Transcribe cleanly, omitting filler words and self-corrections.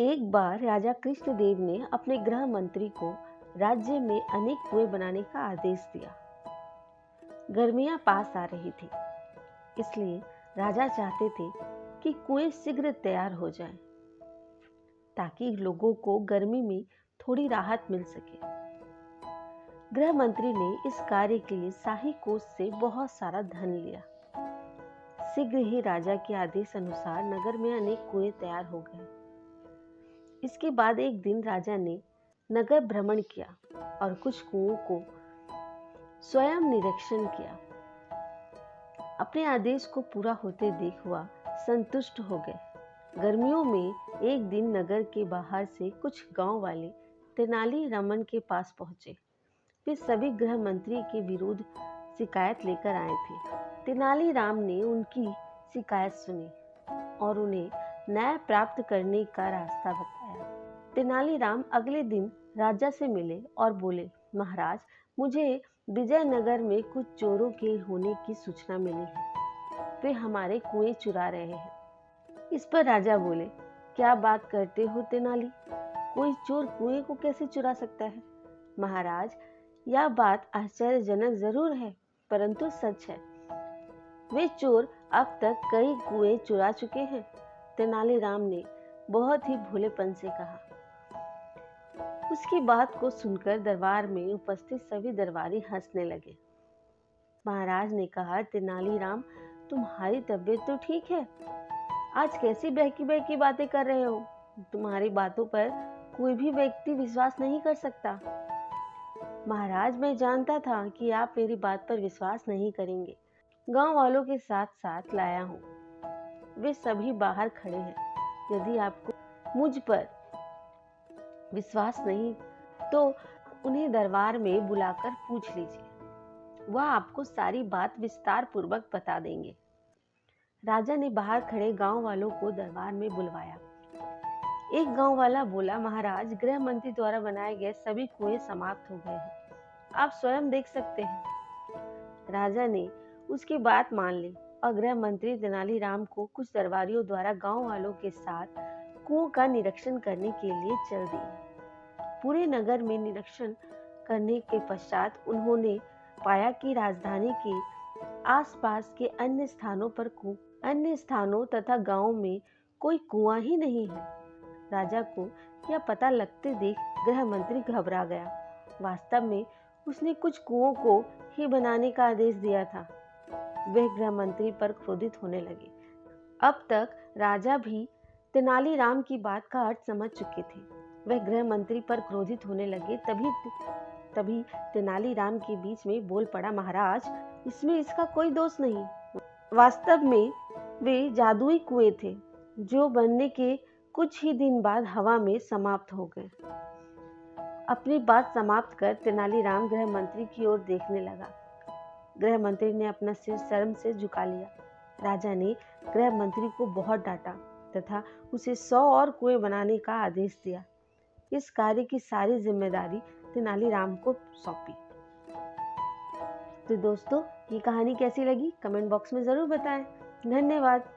एक बार राजा कृष्णदेव ने अपने गृह मंत्री को राज्य में अनेक कुएं बनाने का आदेश दिया। गर्मियां पास आ रही थी, इसलिए राजा चाहते थे कि कुएं शीघ्र तैयार हो जाएं, ताकि लोगों को गर्मी में थोड़ी राहत मिल सके। गृह मंत्री ने इस कार्य के लिए शाही कोष से बहुत सारा धन लिया। शीघ्र ही राजा के आदेश अनुसार नगर में अनेक कुएं तैयार हो गए। इसके बाद एक दिन राजा ने नगर भ्रमण किया और कुछ कुओं को स्वयं निरीक्षण किया। अपने आदेश को पूरा होते देख वह संतुष्ट हो गए। गर्मियों में एक दिन नगर के बाहर से कुछ गांव वाले तेनाली रामन के पास पहुंचे। वे सभी गृह मंत्री के विरुद्ध शिकायत लेकर आए थे। तेनाली राम ने उनकी शिकायत सुनी और उन्हें न्याय प्राप्त करने का रास्ता बताया। तेनालीराम अगले दिन राजा से मिले और बोले, महाराज, मुझे विजयनगर में कुछ चोरों के होने की सूचना मिली है। वे हमारे कुएं चुरा रहे हैं। इस पर राजा बोले, क्या बात करते हो तेनाली? कोई चोर कुएं को कैसे चुरा सकता है? महाराज, यह बात आश्चर्यजनक जरूर है, परंतु सच है। वे चोर अब तक कई कुएं चुरा चुके हैं। तेनालीराम ने बहुत ही भोलेपन से कहा। उसकी बात को सुनकर दरबार में उपस्थित सभी दरबारी हंसने लगे। महाराज ने कहा, तेनालीराम, तुम्हारी तबीयत तो ठीक है? आज कैसी बहकी बहकी बातें कर रहे हो? तुम्हारी बातों पर कोई भी व्यक्ति विश्वास नहीं कर सकता। महाराज, मैं जानता था कि आप मेरी बात पर विश्वास नहीं करेंगे। गांव वालों के साथ साथ लाया हूँ। वे सभी बाहर खड़े हैं। यदि आपको मुझ पर विश्वास नहीं तो उन्हें दरबार में बुलाकर पूछ लीजिए। वह आपको सारी बात विस्तार पूर्वक बता देंगे। राजा ने बाहर खड़े गांव वालों को दरबार में बुलवाया। एक गांव वाला बोला, महाराज, गृह मंत्री द्वारा बनाए गए सभी कुएं समाप्त हो गए हैं। आप स्वयं देख सकते हैं। राजा ने उसकी बात मान ली और गृह मंत्री तेनालीराम को कुछ दरबारियों द्वारा गांव वालों के साथ कुओं का निरीक्षण करने के लिए चल दिए। पूरे नगर में निरीक्षण करने के पश्चात उन्होंने पाया कि राजधानी के आसपास के अन्य स्थानों तथा गांवों में कोई कुआं ही नहीं है। राजा को यह पता लगते देख गृह मंत्री घबरा गया। वास्तव में उसने कुछ कुओं को ही बनाने का आदेश दिया था। वे गृह मंत्री पर क्रोधित होने लगे। अब तक राजा भी तेनालीराम की बात का अर्थ समझ चुके थे। वह गृह मंत्री पर क्रोधित होने लगे। तभी तेनालीराम के बीच में बोल पड़ा, महाराज, इसमें इसका कोई दोष नहीं। वास्तव में वे जादुई कुएं थे, जो बनने के कुछ ही दिन बाद हवा में समाप्त हो गए। अपनी बात समाप्त कर तेनालीराम गृह मंत्री की ओर देखने लगा। गृह मंत्री ने अपना सिर शर्म से झुका लिया। राजा ने गृह मंत्री को बहुत डांटा तथा उसे 100 और कुएं बनाने का आदेश दिया। इस कार्य की सारी जिम्मेदारी तेनालीराम को सौंपी। तो दोस्तों, ये कहानी कैसी लगी कमेंट बॉक्स में जरूर बताएं। धन्यवाद।